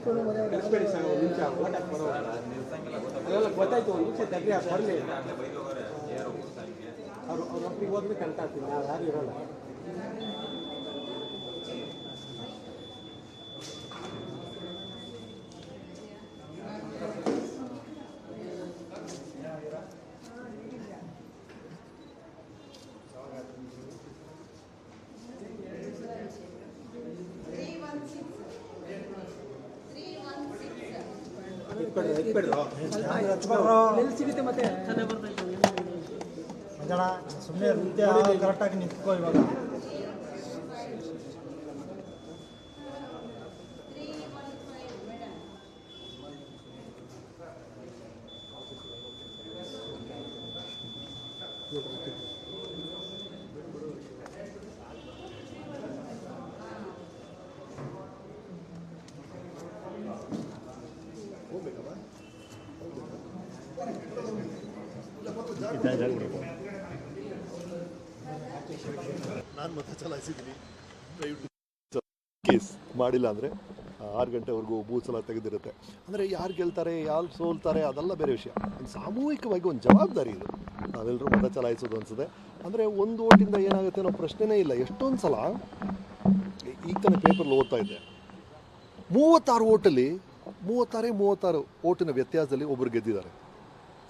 ಕಳಿಸ್ಬೇಡಿ sir, ಒಂದು ನಿಮಿಷ vote ಹಾಕಿ ಬರೋ ಅದೆಲ್ಲ ಗೊತ್ತಾಯ್ತು. ಒಂದು ನಿಮಿಷ ತಗ್ರಿ ಬರಲಿ. ಅವ್ರೊಬ್ರಿಗೆ ಹೋದ್ರೆ ಕಲ್ತ ಆಗ್ತೀನಿ, ನಾವು ಯಾರು ಇರೋಲ್ಲ. ಸಿಗುತ್ತೆ ಮತ್ತೆ ಜನ ಸುಮ್ಮನೆ ನೃತ್ಯ ಕರೆಕ್ಟಾಗಿ ನಿಂತ್ಕೋ. ಇವಾಗ ನಾನು ಮತ ಚಲಾಯಿಸಿದ್ದೀನಿ. ಕೇಸ್ ಮಾಡಿಲ್ಲ ಅಂದರೆ 6 ಗಂಟೆವರೆಗೂ ಬೂತ್ ಎಲ್ಲ ತೆಗೆದಿರುತ್ತೆ. ಅಂದರೆ ಯಾರು ಗೆಲ್ತಾರೆ ಯಾರು ಸೋಲ್ತಾರೆ ಅದೆಲ್ಲ ಬೇರೆ ವಿಷಯ. ಸಾಮೂಹಿಕವಾಗಿ ಒಂದು ಜವಾಬ್ದಾರಿ ಇದು, ನಾವೆಲ್ಲರೂ ಮತ ಚಲಾಯಿಸೋದು ಅನಿಸುತ್ತೆ. ಅಂದರೆ ಒಂದು ಓಟಿಂದ ಏನಾಗುತ್ತೆ ಅನ್ನೋ ಪ್ರಶ್ನೆನೇ ಇಲ್ಲ. ಎಷ್ಟೊಂದು ಸಲ ಈಗ ತಾನೇ ಪೇಪರ್ಲ್ಲಿ ಓದ್ತಾ ಇದ್ದೆ, 36 ಓಟಲ್ಲಿ 36 ಓಟಿನ ವ್ಯತ್ಯಾಸದಲ್ಲಿ ಒಬ್ಬರು ಗೆದ್ದಿದ್ದಾರೆ,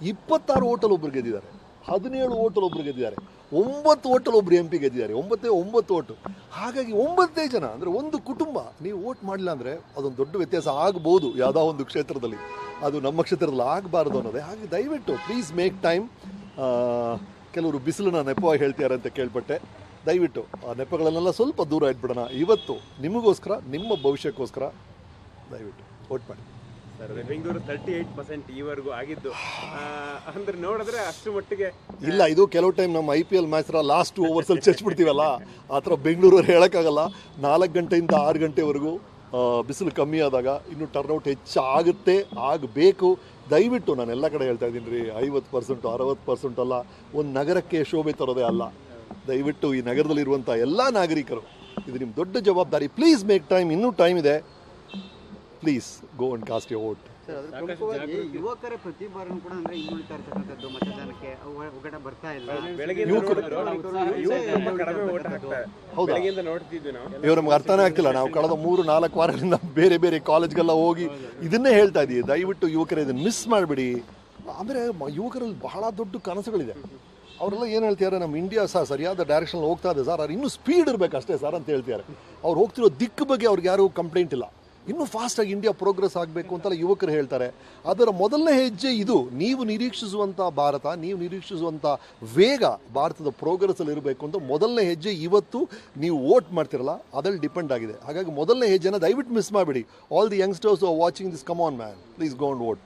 26 ಓಟಲ್ಲಿ ಒಬ್ಬರು ಗೆದ್ದಿದ್ದಾರೆ, 17 ಓಟಲ್ಲಿ ಒಬ್ಬರು ಗೆದ್ದಿದ್ದಾರೆ, 9 ಓಟಲ್ಲಿ ಒಬ್ಬರು MP ಗೆದ್ದಿದ್ದಾರೆ. 9 ಓಟು. ಹಾಗಾಗಿ 9 ಜನ ಅಂದರೆ ಒಂದು ಕುಟುಂಬ ನೀವು ಓಟ್ ಮಾಡಿಲ್ಲ ಅಂದರೆ ಅದೊಂದು ದೊಡ್ಡ ವ್ಯತ್ಯಾಸ ಆಗ್ಬೋದು ಯಾವುದೋ ಒಂದು ಕ್ಷೇತ್ರದಲ್ಲಿ. ಅದು ನಮ್ಮ ಕ್ಷೇತ್ರದಲ್ಲಿ ಆಗಬಾರ್ದು ಅನ್ನೋದೇ. ಹಾಗೆ ದಯವಿಟ್ಟು ಪ್ಲೀಸ್ ಮೇಕ್ ಟೈಮ್. ಕೆಲವರು ಬಿಸಿಲನ್ನ ನೆಪವಾಗಿ ಹೇಳ್ತಾರೆ ಅಂತ ಕೇಳ್ಪಟ್ಟೆ. ದಯವಿಟ್ಟು ಆ ನೆಪಗಳನ್ನೆಲ್ಲ ಸ್ವಲ್ಪ ದೂರ ಇಟ್ಬಿಡೋಣ. ಇವತ್ತು ನಿಮಗೋಸ್ಕರ, ನಿಮ್ಮ ಭವಿಷ್ಯಕ್ಕೋಸ್ಕರ ದಯವಿಟ್ಟು ವೋಟ್ ಮಾಡಿ. ಸರ್, ಬೆಂಗಳೂರು 38% ಈವರೆಗೂ ಆಗಿದ್ದು ಅಂದ್ರೆ ನೋಡಿದ್ರೆ ಅಷ್ಟು ಮಟ್ಟಿಗೆ ಇಲ್ಲ. ಇದು ಕೆಲವು ಟೈಮ್ ನಮ್ಮ IPL ಮ್ಯಾಚ್ ಲಾಸ್ಟ್ ಓವರ್ಸಲ್ಲಿ ಚಚ್ಬಿಡ್ತೀವಲ್ಲ, ಆ ಥರ ಬೆಂಗಳೂರು ಹೇಳೋಕ್ಕಾಗಲ್ಲ. 4 ಗಂಟೆಯಿಂದ 6 ಗಂಟೆವರೆಗೂ ಬಿಸಿಲು ಕಮ್ಮಿ ಆದಾಗ ಇನ್ನೂ ಟರ್ನ್ಔಟ್ ಹೆಚ್ಚಾಗುತ್ತೆ, ಆಗಬೇಕು. ದಯವಿಟ್ಟು ನಾನು ಎಲ್ಲ ಕಡೆ ಹೇಳ್ತಾ ಇದ್ದೀನಿ ರೀ, 50% 60% ಅಲ್ಲ, ಒಂದು ನಗರಕ್ಕೆ ಶೋಭೆ ತರೋದೇ ಅಲ್ಲ. ದಯವಿಟ್ಟು ಈ ನಗರದಲ್ಲಿರುವಂಥ ಎಲ್ಲ ನಾಗರಿಕರು, ಇದು ನಿಮ್ಮ ದೊಡ್ಡ ಜವಾಬ್ದಾರಿ. ಪ್ಲೀಸ್ ಮೇಕ್ ಟೈಮ್, ಇನ್ನೂ ಟೈಮ್ ಇದೆ. Please go and cost your vote. ಯುವಕರ ಪ್ರತಿಭಾರನ್ನು ಕೂಡ ಅಂದ್ರೆ ಇನ್ನುಳಿತಾ ಇರ್ತಕ್ಕಂಥದ್ದು ಮತದಾನಕ್ಕೆ ಒಗಟ ಬರ್ತಾ ಇಲ್ಲ. ಇವ್ರು ನಮ್ಗೆ ಅರ್ಥನೇ ಆಗ್ತಿಲ್ಲ. ನಾವು ಕಳೆದ 3-4 ವಾರಗಳಿಂದ ಬೇರೆ ಬೇರೆ ಕಾಲೇಜ್ಗೆಲ್ಲ ಹೋಗಿ ಇದನ್ನೇ ಹೇಳ್ತಾ ಇದ್ದೀವಿ. ದಯವಿಟ್ಟು ಯುವಕರು ಇದನ್ನು ಮಿಸ್ ಮಾಡಿಬಿಡಿ. ಅಂದರೆ ಯುವಕರಲ್ಲಿ ಬಹಳ ದೊಡ್ಡ ಕನಸುಗಳಿದೆ. ಅವರೆಲ್ಲ ಏನು ಹೇಳ್ತಿದ್ದಾರೆ, ನಮ್ಮ ಇಂಡಿಯಾ ಸರಿಯಾದ ಡೈರೆಕ್ಷನ್ ಹೋಗ್ತಾ ಇದೆ ಸರ್, ಅವ್ರು ಇನ್ನೂ ಸ್ಪೀಡ್ ಇರಬೇಕು ಅಷ್ಟೇ ಸರ್ ಅಂತ ಹೇಳ್ತಿದ್ದಾರೆ. ಅವ್ರು ಹೋಗ್ತಿರೋ ದಿಕ್ಕು ಬಗ್ಗೆ ಅವ್ರಿಗೆ ಯಾರೂ ಕಂಪ್ಲೇಂಟ್ ಇಲ್ಲ. ಇನ್ನೂ ಫಾಸ್ಟಾಗಿ ಇಂಡಿಯಾ ಪ್ರೋಗ್ರೆಸ್ ಆಗಬೇಕು ಅಂತೆಲ್ಲ ಯುವಕರು ಹೇಳ್ತಾರೆ. ಅದರ ಮೊದಲನೇ ಹೆಜ್ಜೆ ಇದು. ನೀವು ನಿರೀಕ್ಷಿಸುವಂಥ ಭಾರತ, ನೀವು ನಿರೀಕ್ಷಿಸುವಂಥ ವೇಗ ಭಾರತದ ಪ್ರೋಗ್ರೆಸ್ಸಲ್ಲಿ ಇರಬೇಕು ಅಂತ ಮೊದಲನೇ ಹೆಜ್ಜೆ ಇವತ್ತು ನೀವು ವೋಟ್ ಮಾಡ್ತಿರಲ್ಲ ಅದ್ರಲ್ಲಿ ಡಿಪೆಂಡ್ ಆಗಿದೆ. ಹಾಗಾಗಿ ಮೊದಲನೇ ಹೆಜ್ಜೆನ ದಯವಿಟ್ಟು ಮಿಸ್ ಮಾಡಿಬಿಡಿ. All the youngsters are watching this, come on man, please go and vote.